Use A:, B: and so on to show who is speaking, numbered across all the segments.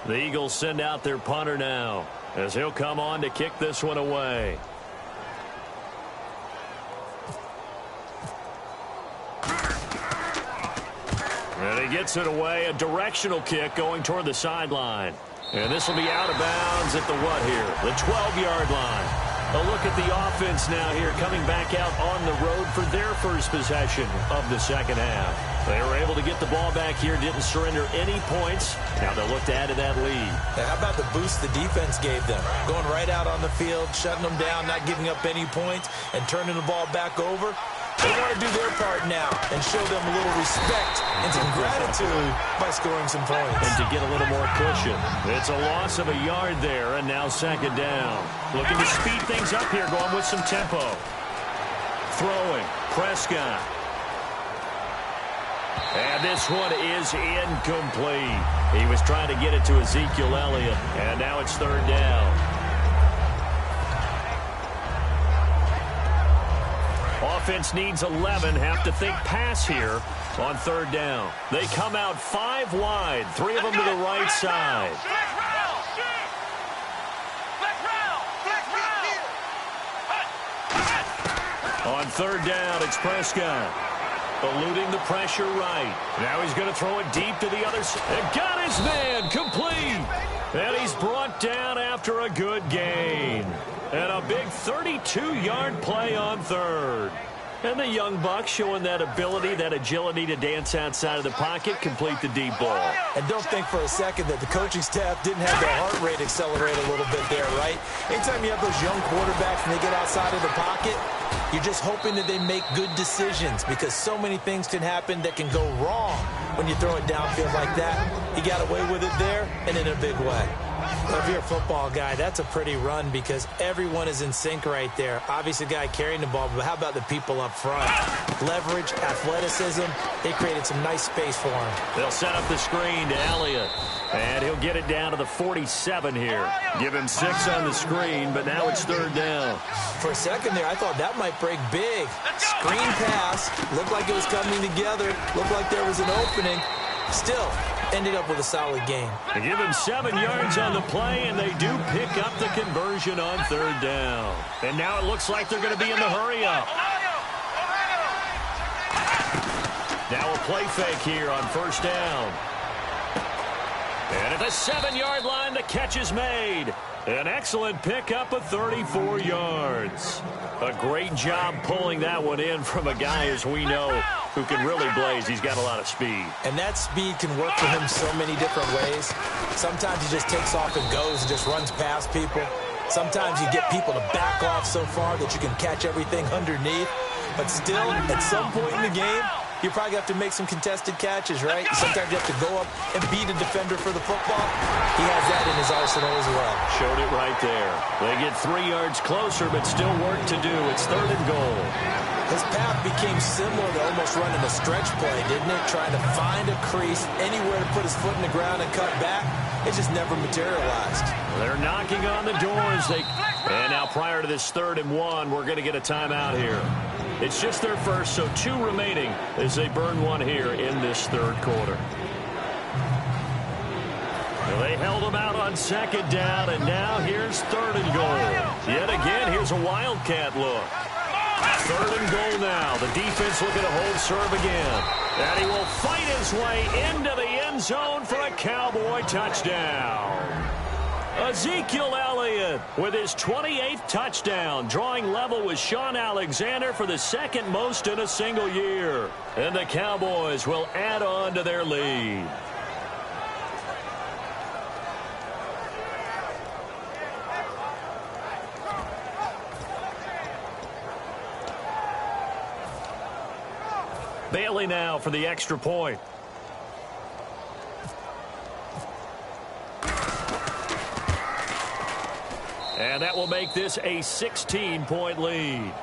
A: The Eagles send out their punter now as he'll come on to kick this one away. And he gets it away, a directional kick going toward the sideline. And this will be out of bounds at the what here? The 12-yard line. A look at the offense now here, coming back out on the road for their first possession of the second half. They were able to get the ball back here, didn't surrender any points. Now they'll look to add to that lead.
B: How about the boost the defense gave them? Going right out on the field, shutting them down, not giving up any points, and turning the ball back over. They want to do their part now and show them a little respect and some gratitude by scoring some points.
A: And to get a little more cushion. It's a loss of a yard there, and now second down. Looking to speed things up here, going with some tempo. Throwing, Prescott. And this one is incomplete. He was trying to get it to Ezekiel Elliott, and now it's third down. Offense needs 11. Have to think pass here on third down. They come out 5 wide. 3 of them to the right side. On third down, it's Prescott. Eluding the pressure right. Now he's going to throw it deep to the other side. And got his man complete. And he's brought down after a good gain. And a big 32-yard play on third. And the young buck showing that ability, that agility to dance outside of the pocket, complete the deep ball.
B: And don't think for a second that the coaching staff didn't have their heart rate accelerate a little bit there, right? Anytime you have those young quarterbacks and they get outside of the pocket, you're just hoping that they make good decisions because so many things can happen that can go wrong when you throw it downfield like that. He got away with it there and in a big way. Well, if you're a football guy, that's a pretty run because everyone is in sync right there. Obviously, the guy carrying the ball, but how about the people up front? Leverage, athleticism, they created some nice space for him.
A: They'll set up the screen to Elliott, and he'll get it down to the 47 here. Give him 6 on the screen, but now it's third down.
B: For a second there, I thought that might break big. Screen pass, looked like it was coming together, looked like there was an opening. Still, ended up with a solid game.
A: They give him 7 yards on the play, and they do pick up the conversion on third down. And now it looks like they're going to be in the hurry-up. Now a play fake here on first down. And at the 7-yard line, the catch is made. An excellent pickup of 34 yards. A great job pulling that one in from a guy, as we know, who can really blaze. He's got a lot of speed.
B: And that speed can work for him so many different ways. Sometimes he just takes off and goes and just runs past people. Sometimes you get people to back off so far that you can catch everything underneath. But still, at some point in the game, you probably have to make some contested catches, right? Sometimes you have to go up and beat a defender for the football. He has that in his arsenal as well.
A: Showed it right there. They get 3 yards closer, but still work to do. It's third and goal.
B: His path became similar to almost running a stretch play, didn't it? Trying to find a crease, anywhere to put his foot in the ground and cut back. It just never materialized.
A: They're knocking on the doors. And now prior to this 3rd and 1, we're going to get a timeout here. It's just their first, so 2 remaining as they burn one here in this third quarter. They held them out on second down, and now here's 3rd and goal. Yet again, here's a wildcat look. 3rd and goal now. The defense looking to hold serve again. And he will fight his way into the end zone for a Cowboy touchdown. Ezekiel Elliott with his 28th touchdown, drawing level with Sean Alexander for the 2nd most in a single year. And the Cowboys will add on to their lead. Bailey now for the extra point. And that will make this a 16-point lead.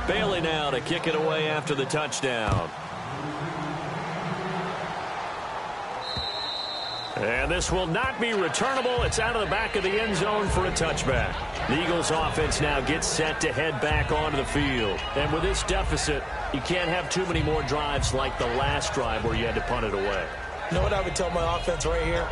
A: Bailey now to kick it away after the touchdown. And this will not be returnable. It's out of the back of the end zone for a touchback. The Eagles offense now gets set to head back onto the field. And with this deficit, you can't have too many more drives like the last drive where you had to punt it away.
B: You know what I would tell my offense right here?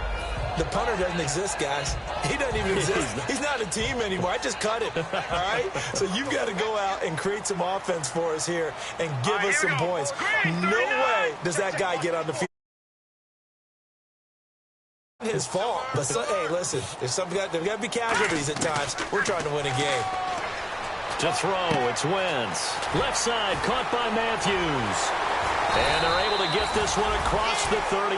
B: The punter doesn't exist, guys. He doesn't even exist. He's not a team anymore. I just cut him, all right? So you've got to go out and create some offense for us here and give us some points. No way does that guy get on the field. His fault. But hey, listen, there's got to be casualties at times. We're trying to win a game.
A: To throw, it's Wentz. Left side, caught by Matthews. And they're able to get this one across the 35.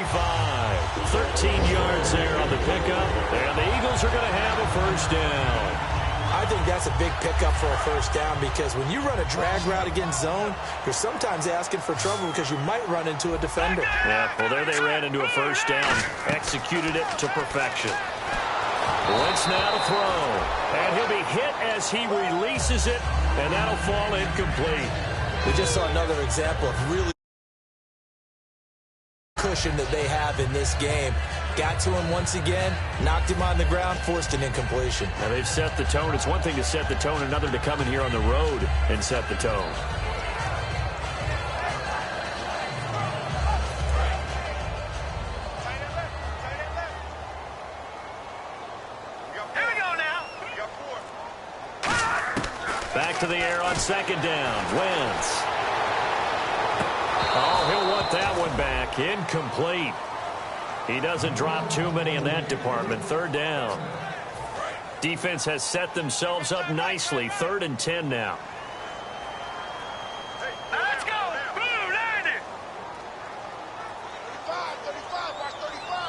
A: 13 yards there on the pickup. And the Eagles are going to have a first down.
B: I think that's a big pickup for a first down because when you run a drag route against zone, you're sometimes asking for trouble because you might run into a defender.
A: Yeah, well, there they ran into a first down. Executed it to perfection. Wentz now to throw. And he'll be hit as he releases it, and that'll fall incomplete.
B: We just saw another example of really cushion that they have in this game. Got to him once again, knocked him on the ground, forced an incompletion.
A: Now they've set the tone. It's one thing to set the tone, another to come in here on the road and set the tone. Back to the air on second down. Wentz. Oh, he'll want that one back. Incomplete. He doesn't drop too many in that department. Third down. Defense has set themselves up nicely. 3rd and 10 now.
C: Let's go. Blue, land it.
D: 35, watch 35.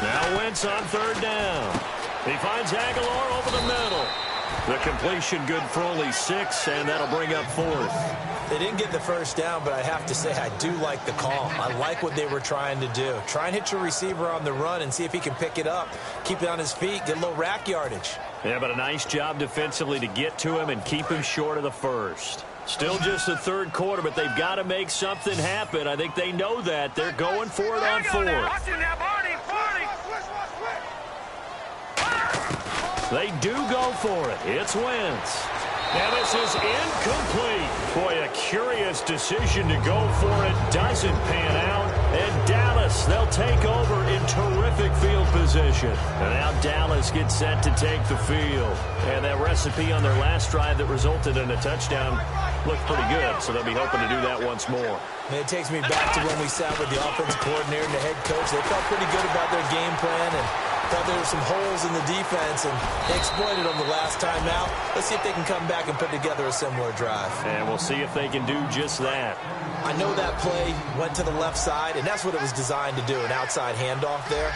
A: Now Wentz on 3rd down. He finds Aguilar over the middle. The completion good for only 6, and that'll bring up 4th.
B: They didn't get the first down, but I have to say I do like the call. I like what they were trying to do. Try and hit your receiver on the run and see if he can pick it up. Keep it on his feet, get a little rack yardage.
A: Yeah, but a nice job defensively to get to him and keep him short of the first. Still just the 3rd quarter, but they've got to make something happen. I think they know that. They're going for it on 4th. They do go for it. It's Wentz. And this is incomplete. Boy, a curious decision to go for it. Doesn't pan out. And Dallas, they'll take over in terrific field position. And now Dallas gets set to take the field. And that recipe on their last drive that resulted in a touchdown looked pretty good. So they'll be hoping to do that once more.
B: And it takes me back to when we sat with the offensive coordinator and the head coach. They felt pretty good about their game plan and thought there were some holes in the defense, and they exploited them the last time out. Let's see if they can come back and put together a similar drive.
A: And we'll see if they can do just that.
B: I know that play went to the left side, and that's what it was designed to do, an outside handoff there.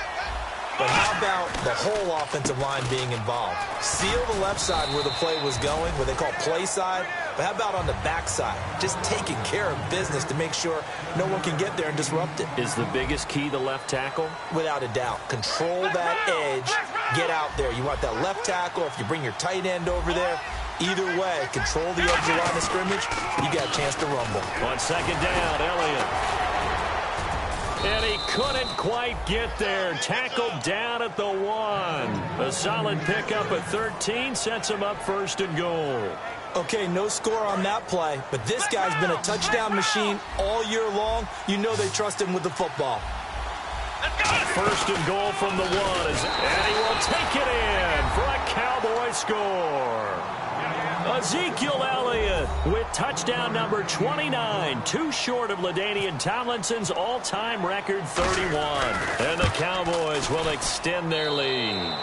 B: But how about the whole offensive line being involved? Seal the left side where the play was going, what they call play side. But how about on the back side? Just taking care of business to make sure no one can get there and disrupt it.
A: Is the biggest key the left tackle?
B: Without a doubt. Control that edge. Get out there. You want that left tackle. If you bring your tight end over there, either way, control the edge of the line of scrimmage, you got a chance to rumble.
A: On second down, Elliott. And he couldn't quite get there. Tackled down at the 1. A solid pickup at 13 sets him up 1st and goal.
B: Okay, no score on that play, but this guy's been a touchdown machine all year long. You know they trust him with the football.
A: 1st and goal from the 1. And he will take it in for a Cowboy score. Ezekiel Elliott with touchdown number 29, too short of LaDainian Tomlinson's all-time record 31. And the Cowboys will extend their lead.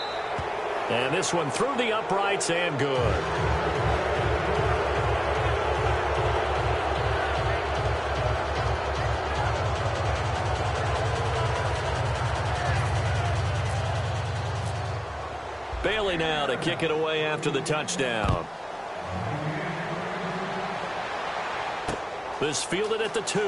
A: And this one through the uprights and good. Bailey now to kick it away after the touchdown. This fielded at the 2.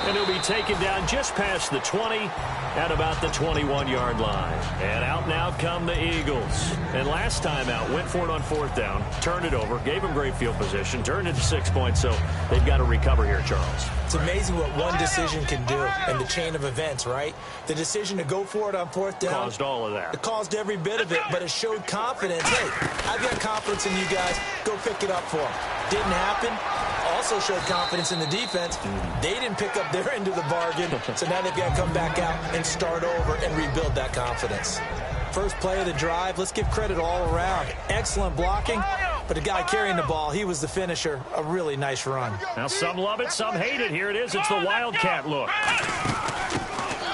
A: And he'll be taken down just past the 20 at about the 21-yard line. And out now come the Eagles. And last time out, went for it on 4th down, turned it over, gave them great field position, turned it to 6 points, so they've got to recover here, Charles.
B: It's amazing what one decision can do in the chain of events, right? The decision to go for it on 4th down.
A: Caused all of that.
B: It caused every bit of it, but it showed confidence. Hey, I've got confidence in you guys. Go pick it up for them. Didn't happen. Also showed confidence in the defense. They didn't pick up their end of the bargain, so now they've got to come back out and start over and rebuild that confidence. First play of the drive, let's give credit all around. Excellent blocking, but the guy carrying the ball, he was the finisher. A really nice run.
A: Now some love it, some hate it. Here it is. It's the Wildcat look.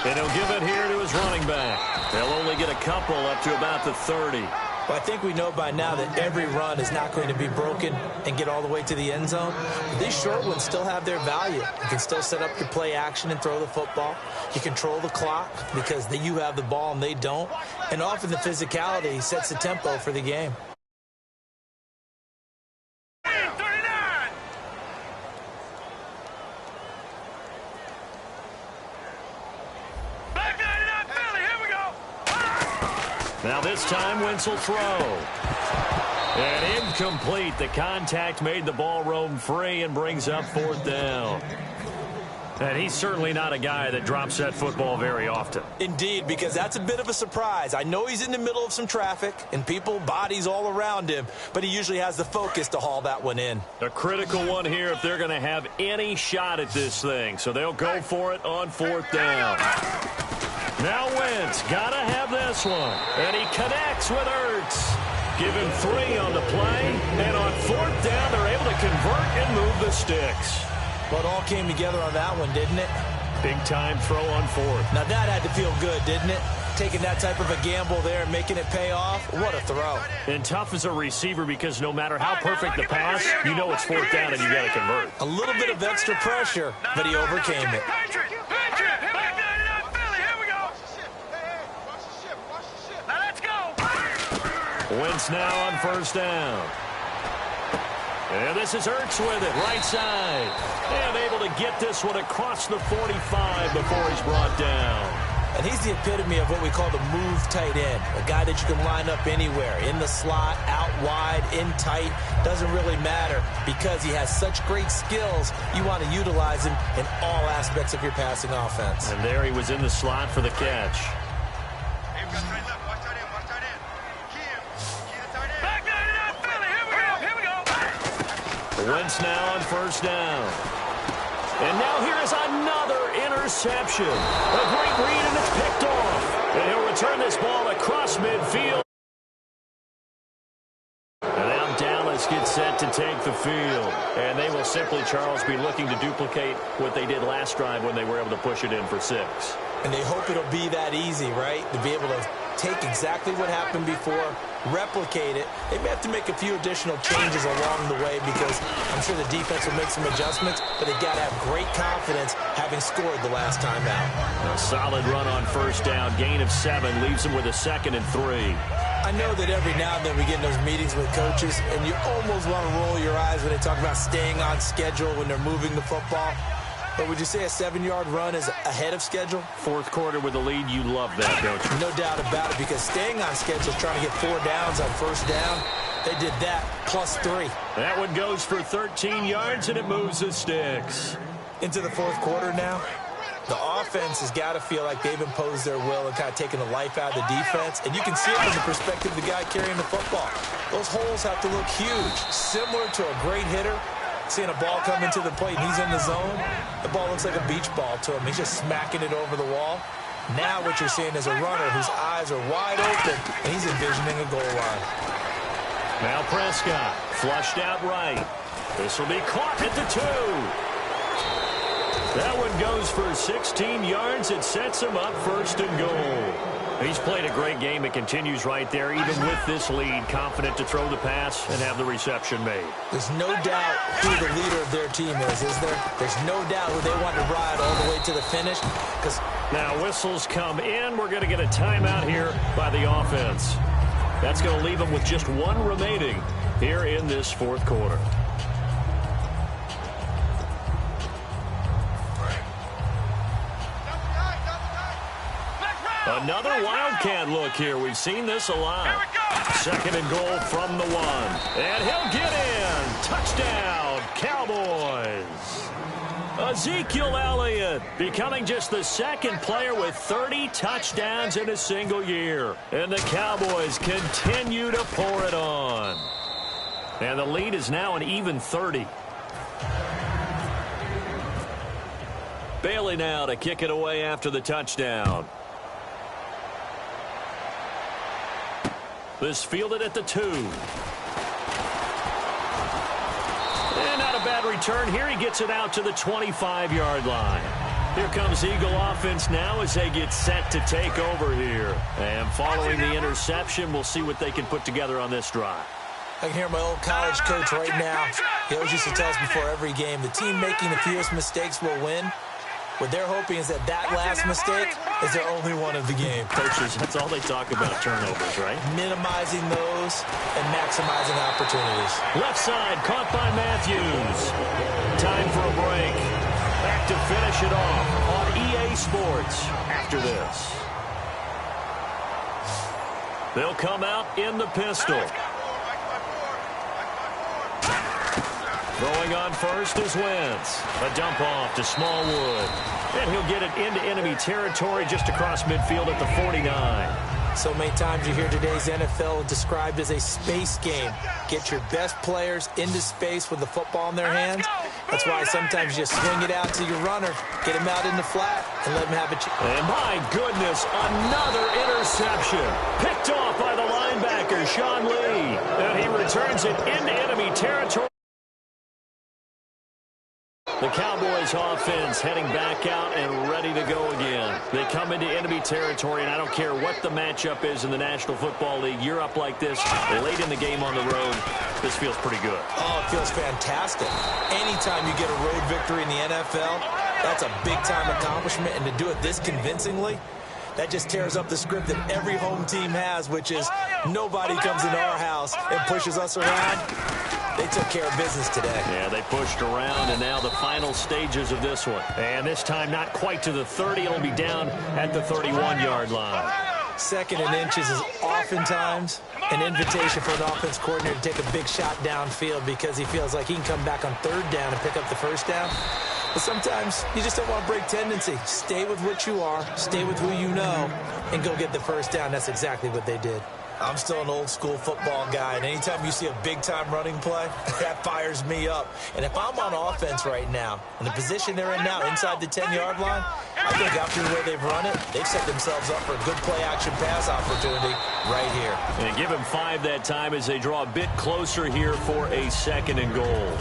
A: And he'll give it here to his running back. They'll only get a couple up to about the 30.
B: Well, I think we know by now that every run is not going to be broken and get all the way to the end zone. But these short ones still have their value. You can still set up your play action and throw the football. You control the clock because you have the ball and they don't. And often the physicality sets the tempo for the game.
A: Now this time, Wentz will throw. And incomplete. The contact made the ball roam free and brings up 4th down. And he's certainly not a guy that drops that football very often.
B: Indeed, because that's a bit of a surprise. I know he's in the middle of some traffic and people, bodies all around him, but he usually has the focus to haul that one in.
A: A critical one here if they're going to have any shot at this thing. So they'll go for it on 4th down. Now Wentz, gotta have this one. And he connects with Ertz. Give him 3 on the play. And on 4th down, they're able to convert and move the sticks.
B: Well, it all came together on that one, didn't it?
A: Big time throw on 4th.
B: Now that had to feel good, didn't it? Taking that type of a gamble there and making it pay off. What a throw.
A: And tough as a receiver because no matter how perfect the pass, you know it's 4th down and you got to convert.
B: A little bit of extra pressure, but he overcame it.
A: Wentz now on 1st down. And this is Ertz with it, right side. And able to get this one across the 45 before he's brought down.
B: And he's the epitome of what we call the move tight end. A guy that you can line up anywhere. In the slot, out wide, in tight. Doesn't really matter because he has such great skills. You want to utilize him in all aspects of your passing offense.
A: And there he was in the slot for the catch. Wentz now on 1st down. And now here is another interception. A great read, and it's picked off. And he'll return this ball across midfield. And now Dallas gets set to take the field. And they will simply, Charles, be looking to duplicate what they did last drive when they were able to push it in for 6.
B: And they hope it'll be that easy, right? To be able to take exactly what happened before, replicate it. They may have to make a few additional changes along the way because I'm sure the defense will make some adjustments, but they've got to have great confidence having scored the last time out.
A: A solid run on 1st down. Gain of 7 leaves them with a 2nd and 3.
B: I know that every now and then we get in those meetings with coaches, and you almost want to roll your eyes when they talk about staying on schedule when they're moving the football. But would you say a 7-yard run is ahead of schedule?
A: 4th quarter with the lead, you love that, don't you?
B: No doubt about it, because staying on schedule, trying to get 4 downs on 1st down, they did that plus 3.
A: That one goes for 13 yards, and it moves the sticks.
B: Into the 4th quarter now, the offense has got to feel like they've imposed their will and kind of taken the life out of the defense. And you can see it from the perspective of the guy carrying the football. Those holes have to look huge, similar to a great hitter. Seeing a ball come into the plate and he's in the zone, the ball looks like a beach ball to him. He's just smacking it over the wall. Now what you're seeing is a runner whose eyes are wide open, and he's envisioning a goal line.
A: Now Prescott, flushed out right. This will be caught at the 2. That one goes for 16 yards. It sets him up 1st and goal. He's played a great game. It continues right there, even with this lead, confident to throw the pass and have the reception made.
B: There's no doubt who the leader of their team is there? There's no doubt who they want to ride all the way to the finish.
A: Now whistles come in. We're going to get a timeout here by the offense. That's going to leave them with just 1 remaining here in this 4th quarter. Another Wildcat look here. We've seen this a lot. Second and goal from the 1. And he'll get in. Touchdown, Cowboys. Ezekiel Elliott becoming just the second player with 30 touchdowns in a single year. And the Cowboys continue to pour it on. And the lead is now an even 30. Bailey now to kick it away after the touchdown. This fielded at the 2. And not a bad return here. He gets it out to the 25-yard line. Here comes Eagle offense now as they get set to take over here. And following the interception, we'll see what they can put together on this drive.
B: I can hear my old college coach right now. He always used to tell us before every game, the team making the fewest mistakes will win. What they're hoping is that last mistake is their only one of the game.
A: Coaches, that's all they talk about, turnovers, right?
B: Minimizing those and maximizing opportunities.
A: Left side, caught by Matthews. Time for a break. Back to finish it off on EA Sports after this. They'll come out in the pistol. Throwing on first is Wentz. A dump off to Smallwood. And he'll get it into enemy territory just across midfield at the 49.
B: So many times you hear today's NFL described as a space game. Get your best players into space with the football in their hands. That's why sometimes you swing it out to your runner, get him out in the flat, and let him have a chance.
A: And my goodness, another interception. Picked off by the linebacker, Sean Lee. And he returns it into enemy territory. The Cowboys offense heading back out and ready to go again. They come into enemy territory, and I don't care what the matchup is in the National Football League. You're up like this late in the game on the road. This feels pretty good.
B: Oh, it feels fantastic. Anytime you get a road victory in the NFL, that's a big-time accomplishment, and to do it this convincingly, that just tears up the script that every home team has, which is nobody comes into our house and pushes us around. They took care of business today.
A: Yeah, they pushed around, and now the final stages of this one. And this time not quite to the 30. It'll be down at the 31-yard line.
B: Second and inches is oftentimes an invitation for an offense coordinator to take a big shot downfield because he feels like he can come back on third down and pick up the first down. But sometimes you just don't want to break tendency. Stay with what you are, stay with who you know, and go get the first down. That's exactly what they did. I'm still an old-school football guy, and anytime you see a big-time running play, that fires me up. And if I'm on offense right now, in the position they're in now, inside the 10-yard line, I think after the way they've run it, they've set themselves up for a good play-action pass opportunity right here.
A: And give him 5 that time as they draw a bit closer here for a second and goal.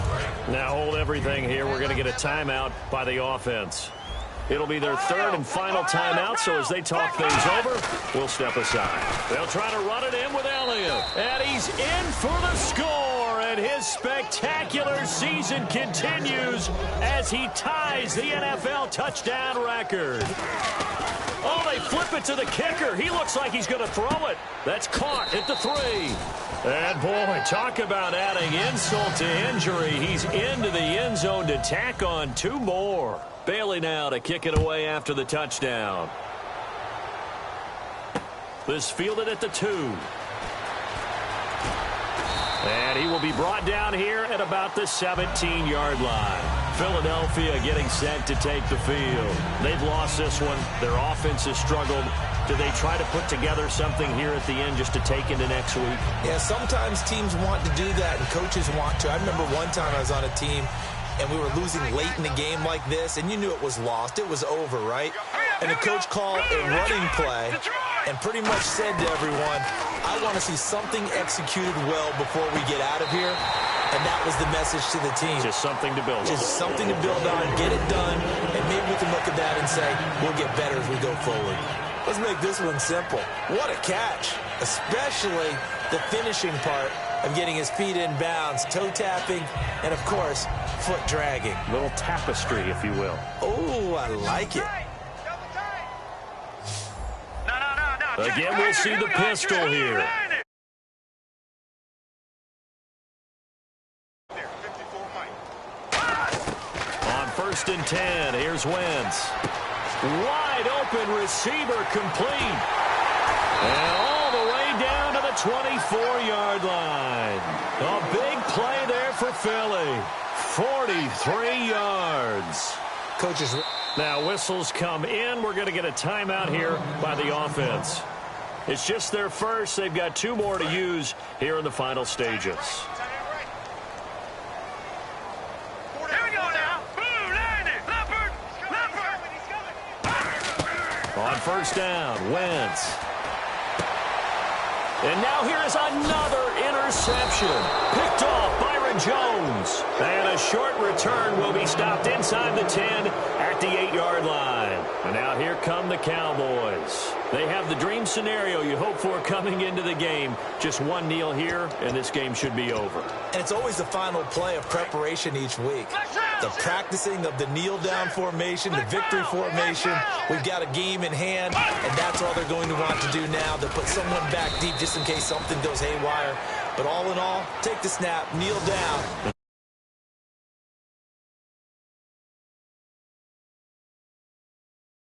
A: Now hold everything here. We're going to get a timeout by the offense. It'll be their third and final timeout, so as they talk things over, we'll step aside. They'll try to run it in with Elliott. And he's in for the score, and his spectacular season continues as he ties the NFL touchdown record. Oh, they flip it to the kicker. He looks like he's going to throw it. That's caught at the 3. And, boy, talk about adding insult to injury. He's into the end zone to tack on 2 more. Bailey now to kick it away after the touchdown. This fielded at the 2. And he will be brought down here at about the 17-yard line. Philadelphia getting set to take the field. They've lost this one. Their offense has struggled. Do they try to put together something here at the end just to take into next week?
B: Yeah, sometimes teams want to do that and coaches want to. I remember one time I was on a team and we were losing late in the game like this, and you knew it was lost. It was over, right? And the coach called a running play and pretty much said to everyone, I want to see something executed well before we get out of here. And that was the message to the team.
A: Just something to build on.
B: Just something to build on, get it done, and maybe we can look at that and say, we'll get better as we go forward. Let's make this one simple. What a catch, especially the finishing part of getting his feet in bounds, toe tapping, and, of course, foot dragging.
A: Little tapestry, if you will.
B: Oh, I like it.
C: No.
A: Again, we'll see the pistol here. On 1st and 10, here's Wentz. Wide open receiver complete. And all the way down to the 24-yard line. A big play there for Philly. 43 yards.
B: Coaches.
A: Now whistles come in. We're going to get a timeout here by the offense. It's just their first. They've got 2 more to use here in the final stages. On first down, Wentz. And now here is another interception. Picked off Byron Jones. And a short return will be stopped inside the 10 at the 8-yard line. And now here come the Cowboys. They have the dream scenario you hope for coming into the game. Just one kneel here, and this game should be over.
B: And it's always the final play of preparation each week. The practicing of the kneel-down formation, the victory formation. We've got a game in hand, and that's all they're going to want to do now, to put someone back deep just in case something goes haywire. But all in all, take the snap, kneel down.